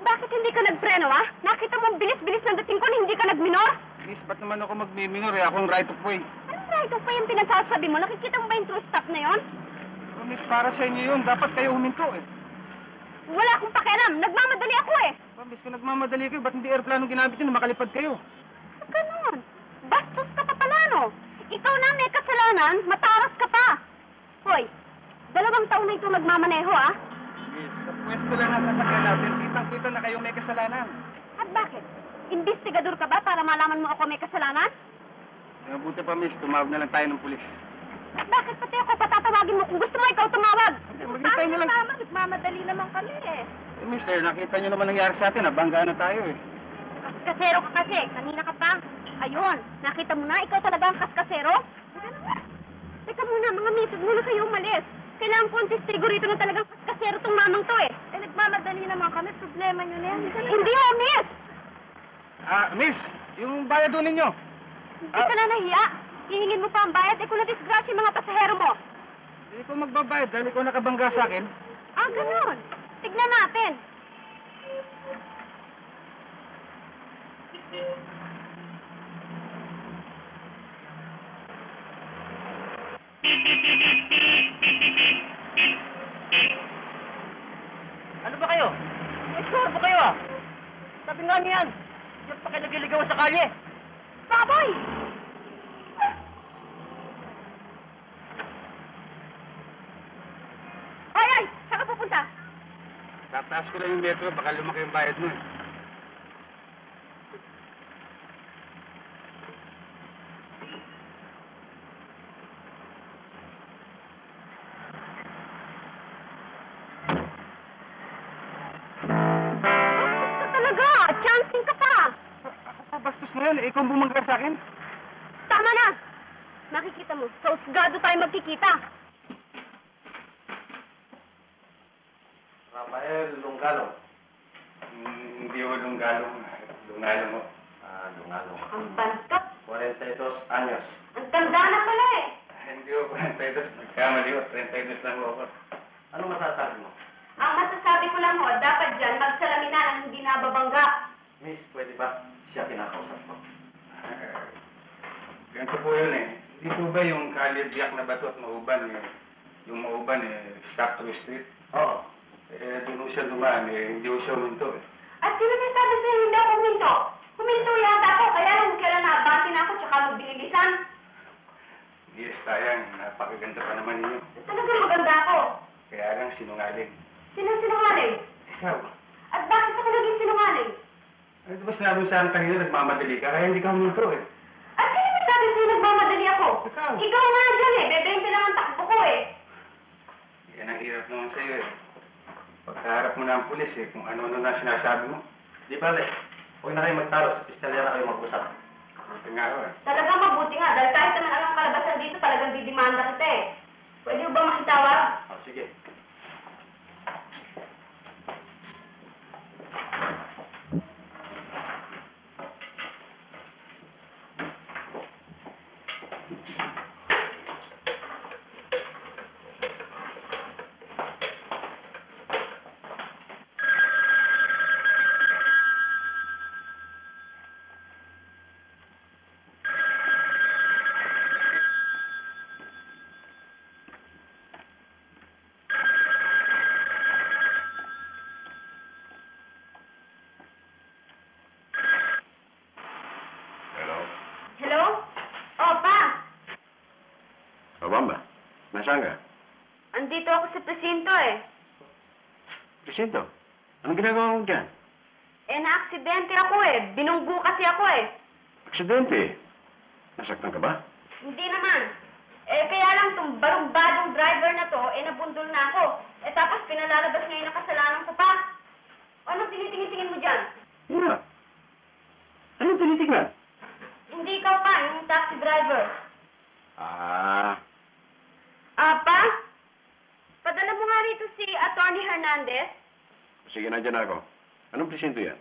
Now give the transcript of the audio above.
Bakit hindi ka nagpreno, ha? Nakita mo ang bilis-bilis ng dating ko na hindi ka nagminor? Miss, ba't naman ako magmiminor eh? Ako ang right of way. Anong right of way yung pinagsasabi mo? Nakikita mo ba yung true stop na yon? Oh, miss, para sa inyo yun. Dapat kayo huminto eh. Wala akong pakialam. Nagmamadali ako eh. Oh, miss, kung nagmamadali kayo, ba't hindi aeroplano ginamit yun na makalipad kayo? Ganon. Bastos ka pa pala, no? Ikaw na may kasalanan, mataras ka pa. Hoy, 2 taon na ito nagmamaneho, ah. Miss, sa pwesto lang ang sasakyan natin, kitang-kita na kayo may kasalanan. At bakit? Investigador ka ba para malaman mo ako may kasalanan? Mabuti pa, miss, tumawag na lang tayo ng pulis. At bakit pati ako patatawagin mo kung gusto mo ikaw tumawag? Maghintay niyo lang. Nagmamadali naman kami eh. Eh, mister, nakita niyo naman nangyari sa atin, nabangga na tayo eh. Kaskasero ka kasi. Kanina ka pa. Ayun, nakita mo na, ikaw talaga ang kaskasero? Teka muna, mga misis, muna kayo umalis. Kailangan ko ang testigo rito na talagang kaskasero tong mamang to eh. Eh, nagmamadali naman kami. Problema nyo na yan. Hindi ho, miss! Miss, yung bayad doon ninyo. Hindi ka na nahiya. Hihingin mo pa ang bayad. Eh, kung na-disgrasya yung mga pasahero mo. Hindi ko magbabayad dahil ikaw nakabangga sa akin. Ah, ganun. Tignan natin. Ano ba kayo? May sorbo kayo ah! Sabi nga niyan, yung pa kayo nagliligawan sa kalye. Baboy! Ay, ay! Saan ka pupunta? Tataas ko lang yung metro, baka lumaki yung bayad mo eh. Bastos ka talaga! Chancing ka pa! Ako pa bastos na yun, ikaw ang bumangga sa akin. Tama na! Makikita mo, sa usgado tayo magkikita. Rafael Lungalong. Hindi ko lunggalong. Lungalong mo. Lungalong. Ang bantap. 42 anyos. Ang tanda na pala eh. Hindi ko 32. Nagkamali ko. 32 lang ako. Ano masasabi mo? Ang masasabi ko lang ho, dapat dyan magsalamin na ng hindi nababangga. Miss, pwede ba siya kinakausap mo? Ganito po yun eh. Hindi po ba yung kalibiyak na bato at mauban eh? Yung mauban eh, stop to street. Oo. Eh, doon po siya dumaan eh. Hindi po siya huminto eh. At sino may sabi sa'yo hindi ako huminto? Huminto yata ako, kaya lang kailan naabati na ako tsaka mo binilisan. Yes, sayang. Napakaganda pa naman ninyo. Talagang maganda ako. Kaya lang sinungaling. Sino sinungaling? Ikaw. At bakit ako naging sinungaling? Ano ba sinabi mo sa akin kanina nagmamadali ka? Kaya hindi ka huminto eh. At sino may sabi sa'yo nagmamadali ako? Ikaw. Ikaw nga dyan eh, bebente lang ang takbo ko eh. Yan ang hirap naman sa'yo eh. Pagkaharap mo na ang pulis eh, kung ano-ano na sinasabi mo. Di bale, huwag na kayo magtalo. Sa piskalya na kayo mag-usap. Ito nga ako eh. Talagang mabuti nga, dahil kahit naman anong kalabasan dito, talagang didimanda kita eh. Pwede mo ba makitawag? O, sige. Hello? Oh, pa! Obamba, nasaan ka? Andito ako sa presinto eh. Presinto, anong ginagawa mo dyan? Na-aksidente ako Binunggo kasi ako Aksidente. Nasaktan ka ba? Hindi naman. Kaya lang tong barumbadong driver na to, nabundol na ako. Tapos pinalalabas niya yung nakasalanan ko pa. Ano tinitingin-tingin mo dyan? Nga. Anong tinitignan? Hindi ikaw pa, yung taxi driver. Pa? Padala mo nga rito si Attorney Hernandez. Sige, nandyan ako. Anong presinto yan?